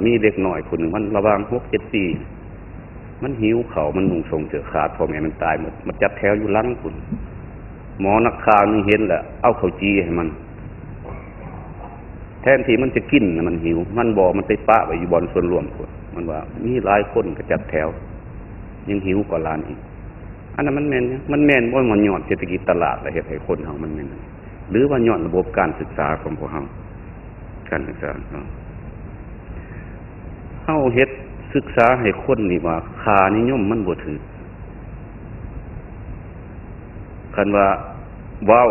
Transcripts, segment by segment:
มีเด็กหน่อยคนหนึ่งมันระวาง6-7 ปีมันหิวเขามันนุ่งทรงเสือขาดพ่อแม่มันตายหมดมันจัดแถวอยู่หลังคุณหมอนักข่าวนี่เห็นแหละเอาข้าวจีให้มันแทนที่มันจะกินมันหิวมันบอกมันไปปะไว้อยู่บนส่วนรวมคนมันว่ามีหลายคนก็จัดแถวยังหิวกว่าล้านอีกอันนั้นมันแม่นมันแม่นว่ามันย้อนเศรษฐกิจตลาดและเหตุให้คนเฮามันแม่นหรือว่าย้อนระบบการศึกษาของพวกเฮาการศึกษาเฮาเฮ็ดศึกษาให้คนนี่ว่าค่านิยมมันบ่ถูกคันว่าเว้า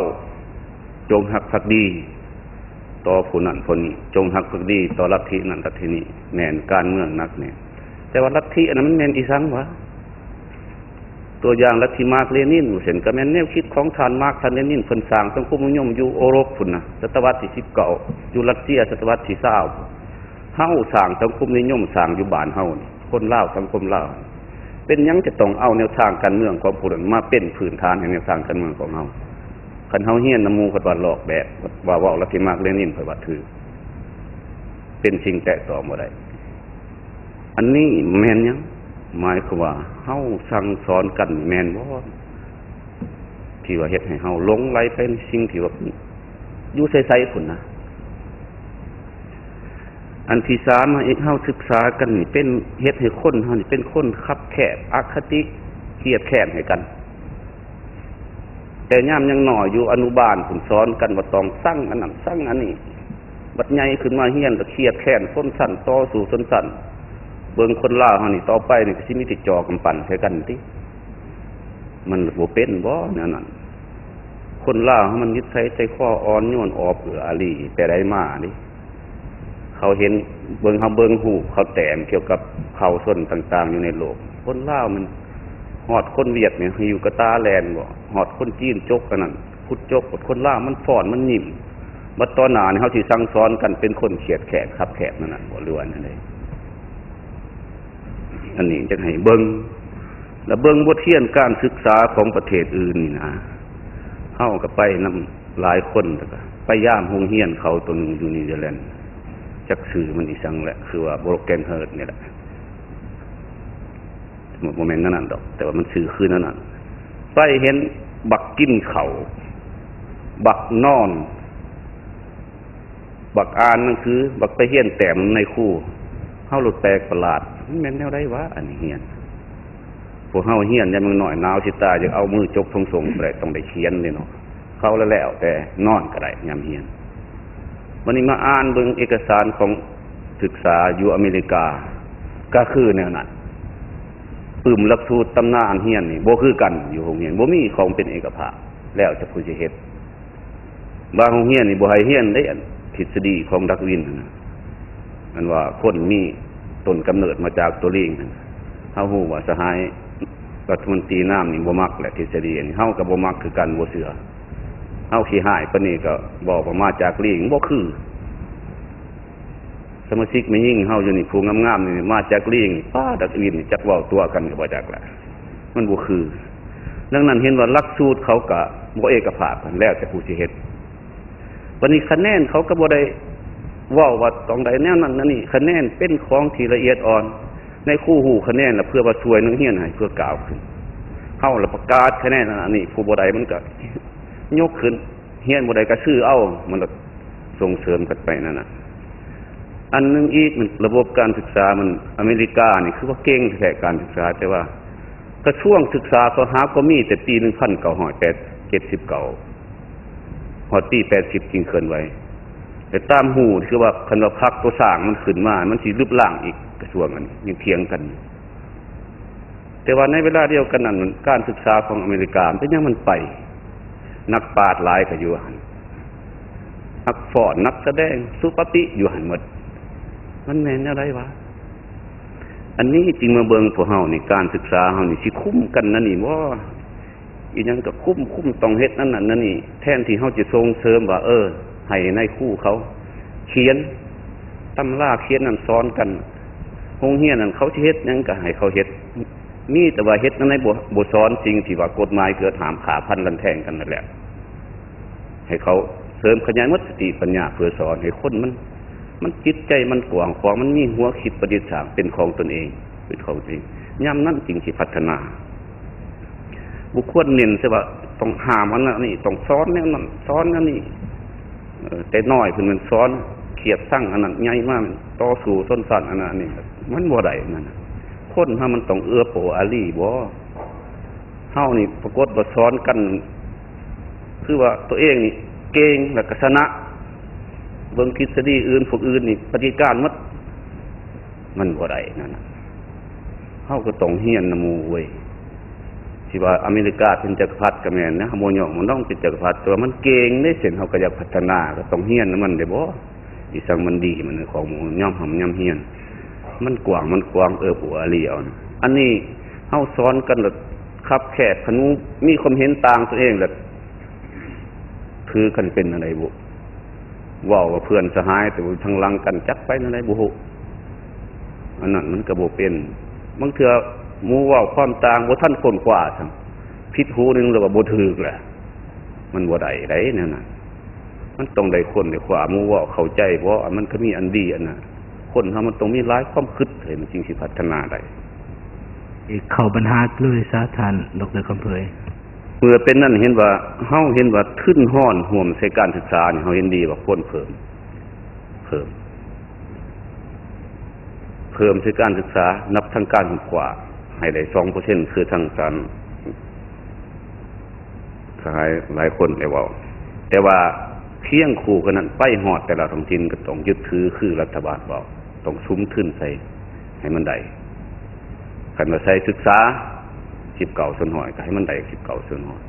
จงฮักภักดีต่อผู้นั้นผู้นี้จงฮักภักดีต่อลัทธินั้นลัทธินี้แม่นการเมืองนักแน่แต่ว่าลัทธิอันนั้นมันแม่นอีสังวะตัวอย่างลัทธิมาร์กเลนินเห็นก็แม่นแนวคิดของท่านมาร์กท่านเลนินเพิ่นสร้างสังคมนิยมอยู่โอโรปพุ่นน่ะศตวรรษที่19อยู่รัสเซียศตวรรษที่20เฮาสร้างสังคมนิยมสร้างอยู่บ้านเฮานี่คนลาวสังคมลาวเป็นหยังจะต้องเอาแนวทางการเมืองของผู้นั้นมาเป็นพื้นฐานให้แนวทางการเมืองของเฮาคันเฮาเฮียนนำหมู่ก็ว่าหลอกแบบว่าเว้าลัทธิมาร์กเลนินเพิ่นว่าถือเป็นสิ่งแตะต่อบ่ได้อันนี้แม่นหยังหมายความว่าเฮาสั่งสอนกันแม่นบ่ที่ว่าเฮ็ดให้เฮาหลงไหลไปในสิ่งที่ว่าอยู่ไสๆพุ่นนะอันที่3ให้เฮาศึกษากันนี่เป็นเฮ็ดให้คนเฮานี่เป็นคนคับแคบอคติเกลียดแค้นให้กันแต่ยามยังน้อยอยู่อนุบาลพุ่นสอนกันว่าต้องสั่งอันนั้นสั่งอันนี้บัดใหญ่ขึ้นมาเฮียนก็เครียดแค้นคนสั่นต่อสู่คนสั่นเบิ่งคนลาวเฮานี่ต่อไปนี่ก็สิมีแต่จอกำปั้นใส่กันติมันบ่เป็นบ่นั่นน่ะคนลาวมันนิสัยใจคออ่อนโยนออบเอื้ออารีแต่ใดมานี่เขาเห็นเบิ่งหูเขาแต้มเกี่ยวกับเผ่าชนต่างๆอยู่ในโลกคนลาวมันฮอดคนเวียดเนี่ยอยู่กะตาแลนบ่ฮอดคนจีนจกกันนั่นพุดจกคนลาวมันฟ้อนมันยิ้มบัดตอนหน้านี่เฮาสิสั่งสอนกันเป็นคนเขียดแขกคับแขกนั่นน่ะบ่รู้อันนั้นเลยอันนี้จะให้เบิ่งแล้วเบิ่งบทเรียนการศึกษาของประเทศอื่นนี่นะเฮาก็ไปนำหลายคนแล้วก็ไปย่ามโรงเรียนเขาตัวนึงอยู่นิวซีแลนด์จักชื่อมันอีสังแหละคือว่าโบรแกนเฮิร์ดนี่แหละบ่แม่นนั่นดอกแต่ว่ามันชื่อคือนั่นน่ะไปเห็นบักกินข้าวบักนอนบักอ่านหนังสือบักไปเรียนแต้มในครูเฮาหลุดแปลกประหลาดแม่นแนวใดวะอันนี้เฮียนพวกเฮาเฮียนยังมึงน้อยหนาวสิตายจะเอามือจกทงๆไปต้องได้เขียนนี่เนาะเขาแล้วแต่นอนก็ได้ยามเฮียนวันนี้มาอ่านเบิ่งเอกสารของศึกษาอยู่อเมริกาก็คือแนวนั้นปื้มหลักสูตรตำนานเฮียนนี่บ่คือกันอยู่โรงเรียนบ่มีของเป็นเอกภาพแล้วจะผู้สิเฮ็ดบางโรงเรียนนี่บ่ให้เฮียนได้ทฤษฎีของดักวินนะมันว่าคนมีต้นกำเนิดมาจากตัวลิงเฮาฮู้ว่าสหายรัฐมนตรีน้ำนี่บ่มักแหละทฤษฎีนี่เฮาก็บ่มักคือกันบ่เชื่อเฮาขี้หายปานนี้ก็บอกว่ามาจากลิงบ่คือสมาชิกแม่หญิงเฮาอยู่นี่ผู้งามๆนี่มาจากลิงป้าดักวินจักเว้าตัวกันก็บ่จักแหละมันบ่คือดังนั้นเห็นว่าหลักสูตรเขาก็บ่เอกภาพกันแล้วแต่ผู้สิเฮ็ดวันนี้คะแนนเขาก็บ่ได้ว่าตรงใดแนวนั้นนั่นนี่คะแนนเป็นของที่ละเอียดอ่อนในคู่หูคะแนนล่ะเพื่อว่าช่วยนักเรียนให้เพื่อกล่าวขึ้นเฮาละประกาศคะแนนอันนี้ผู้บ่ได้มันก็ยกขึ้นเรียนบ่ได้ก็ชื่อเอามันก็ส่งเสริมกันไปนั่นน่ะอันนึงอีกระบบการศึกษามันอเมริกานี่คือว่าเก่งแท้การศึกษาแต่ว่ากระทรวงศึกษาเขาหาก็มีแต่ปี1979ฮอดปี80จริงเคินไว้แต่ตามหูคือว่าคันว่าพรรคตัวสร้างมันขึ้นมามันสิรูปร่างอีกกระทรวงอันนี้ยังเถียงกันแต่ว่าในเวลาเดียวกันนั้นการศึกษาของอเมริกาเป็นยังมันไปนักปราชญ์หลายก็อยู่หั่นนักฟ้อนนักแสดงสุปฏิอยู่หั่นหมดมันแม่นอะไรวะอันนี้จริงมาเบิ่งพวกเฮานี่การศึกษาเฮานี่สิคุ้มกันนั่นนี่บ่อีหยังก็คุ้มต้องเฮ็ดนั่นนี่แทนที่เฮาจะส่งเสริมว่าให้ในครูเขาเขียนตำราเขียนนั่นสอนกันโรงเรียนนั่นเขาสิเฮ็ดหยังก็ให้เขาเฮ็ดมีแต่ว่าเฮ็ดในบ่สอนสิ่งที่ว่ากฎหมายเกิดห้ามฆ่าพันลันแทงกันนั่นแหละให้เขาเสริมขยายมัดสติปัญญาเพื่อสอนให้คนมัน มันจิตใจมันกว้างขวางมันมีหัวคิดประดิษฐ์สร้างเป็นของตนเองเป็นของจริงย่ำนั้นจริงสิพัฒนาบุคคลเน้นใช่ป่ะต้องหามอันนั้นนี่ต้องซ้อนเนี่ยนั่นซ้อนนั่นนี่แต่น้อยเพิ่นมันซ้อนเขียดสั่งอันนั้นใหญ่มากต่อสู่ต้นสันอันนั้นนี่มันบ่ได้นั่นคนถ้ามันต้องเอื้อโปอาลีบ่เฮานี่ปรากฏว่าซ้อนกันคือว่าตัวเองนี่เก่งแล้วก็ชนะเบิ่งทฤษฎีอื่นพวกอื่นนี่ปฏิการหมดมันบ่ได้นั่นน่ะเฮาก็ต้องเฮียนนำหมู่เว้ยที่ว่าอเมริกาเป็นจักรพรรดิก็แม่นนะโมยองมันต้องเป็นจักรพรรดิตัวมันเก่งได้เส้นเฮาก็อยากพัฒนาก็ต้องเฮียนนำมันได้บ่อีสังมันดีมันของหมู่ย่อมหำย่อมเฮียนมันกว้างปัวอาลีเอานะอันนี้เฮาสอนกันแล้วคับแคบขนูมีความเห็นต่างตัวเองแล้วคือกันเป็นอะไรบุว้าวว่าเพื่อนสหายแต่ทางหลังกันจักไปอะไรบุอันนั้นมันก็บ่เป็นบางเทื่อหมู่เว้าความต่างบ่ทันคนกว่าซั่นผิดหูนึงแล้วก็บ่ถูกแหละมันบ่ได้ไดนั่นน่ะมันต้องได้คนได้ขวาหมู่เว้าเข้าใจบ่มันก็มีอันดีอันน่ะคนเฮามันต้องมีหลายความคิดให้มันจึงสิพัฒนาได้เข้าปัญหาเลยซะท่านดร.คำเผยเมื่อเป็นนั่นเห็นว่าเฮาเห็นว่าขึ้นห้อนห่วมใส่การศึกษานี่เฮาเห็นดีว่าควรเพิ่มใส่การศึกษานับทางการกว่าให้ได้ 2% คือทางการหลายคนได้เว้าแต่ว่าเคียงคู่กันนั้นไปฮอดแต่ละท้องถิ่นก็ต้องยึดถือคือรัฐบาลบอกต้องซุ้มทุนใส่ให้มันได้คันว่าใส่ศึกษา19ส่วนน้อยก็ให้มันได้19ส่วนน้อย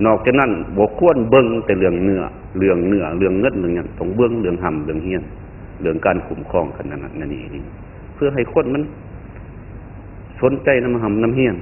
นอกจากนั้นบ่ควรเบิ่งแต่เรื่องเนื้อเรื่องเงินเรื่องหยังต้องเบิ่งเรื่องหำเรื่องเฮียนเรื่องการคุ้มครองกันนั่นนี่เพื่อให้คนมันสนใจน้ำหำน้ำเฮียน